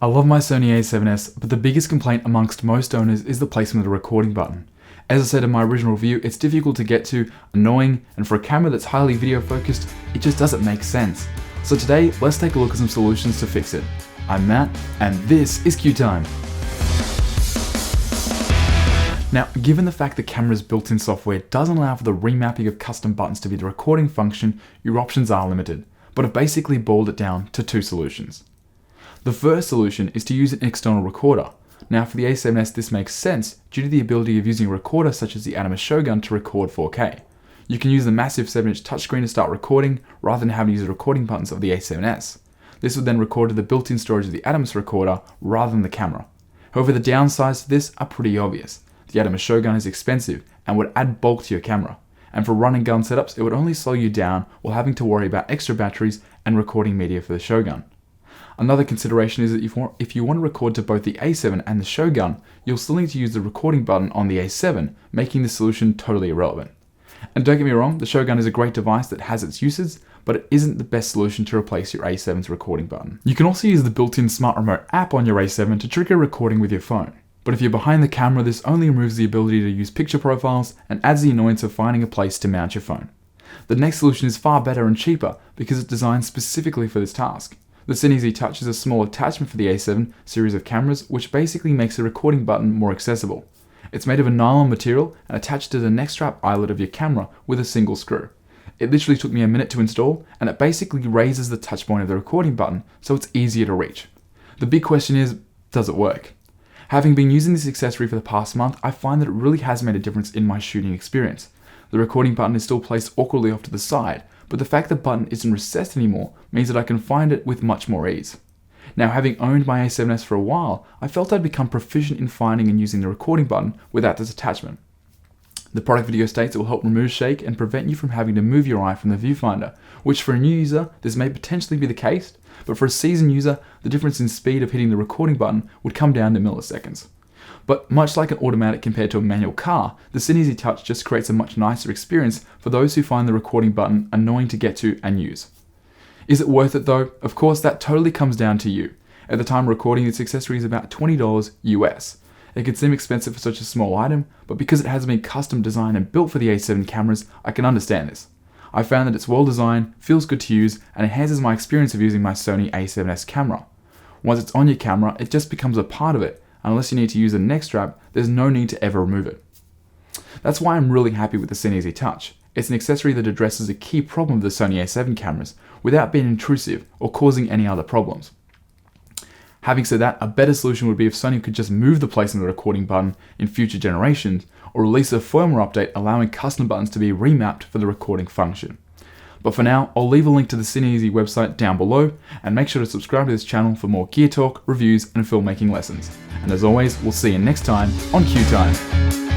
I love my Sony A7s, but the biggest complaint amongst most owners is the placement of the recording button. As I said in my original review, it's difficult to get to, annoying, and for a camera that's highly video focused, it just doesn't make sense. So today, let's take a look at some solutions to fix it. I'm Matt, and this is Q Time. Now, given the fact the camera's built-in software doesn't allow for the remapping of custom buttons to be the recording function, your options are limited, but I've basically boiled it down to two solutions. The first solution is to use an external recorder. Now for the A7s this makes sense due to the ability of using a recorder such as the Shogun to record 4K. You can use the massive 7-inch touchscreen to start recording rather than having to use the recording buttons of the A7s. This would then record to the built-in storage of the recorder rather than the camera. However, the downsides to this are pretty obvious. The Shogun is expensive and would add bulk to your camera. And for run and gun setups, it would only slow you down while having to worry about extra batteries and recording media for the Shogun. Another consideration is that if you want to record to both the A7 and the Shogun, you'll still need to use the recording button on the A7, making the solution totally irrelevant. And don't get me wrong, the Shogun is a great device that has its uses, but it isn't the best solution to replace your A7's recording button. You can also use the built-in Smart Remote app on your A7 to trigger recording with your phone. But if you're behind the camera, this only removes the ability to use picture profiles and adds the annoyance of finding a place to mount your phone. The next solution is far better and cheaper because it's designed specifically for this task. The Sony A7s is a small attachment for the A7 series of cameras, which basically makes the recording button more accessible. It's made of a nylon material and attached to the neck strap eyelet of your camera with a single screw. It literally took me a minute to install, and it basically raises the touch point of the recording button so it's easier to reach. The big question is, does it work? Having been using this accessory for the past month, I find that it really has made a difference in my shooting experience. The recording button is still placed awkwardly off to the side, but the fact the button isn't recessed anymore means that I can find it with much more ease. Now, having owned my A7s for a while, I felt I'd become proficient in finding and using the recording button without this attachment. The product video states it will help remove shake and prevent you from having to move your eye from the viewfinder, which for a new user, this may potentially be the case, but for a seasoned user, the difference in speed of hitting the recording button would come down to milliseconds. But much like an automatic compared to a manual car, the Sony Touch just creates a much nicer experience for those who find the recording button annoying to get to and use. Is it worth it though? Of course, that totally comes down to you. At the time of recording, this accessory is about $20 US. It can seem expensive for such a small item, but because it has been custom designed and built for the A7 cameras, I can understand this. I found that it's well designed, feels good to use, and enhances my experience of using my Sony A7s camera. Once it's on your camera, it just becomes a part of it. Unless you need to use a neck strap, there's no need to ever remove it. That's why I'm really happy with the Sony Touch. It's an accessory that addresses a key problem of the Sony A7 cameras without being intrusive or causing any other problems. Having said that, a better solution would be if Sony could just move the placement of the recording button in future generations or release a firmware update allowing custom buttons to be remapped for the recording function. But for now, I'll leave a link to the Sony website down below, and make sure to subscribe to this channel for more gear talk, reviews, and filmmaking lessons. And as always, we'll see you next time on Q Time.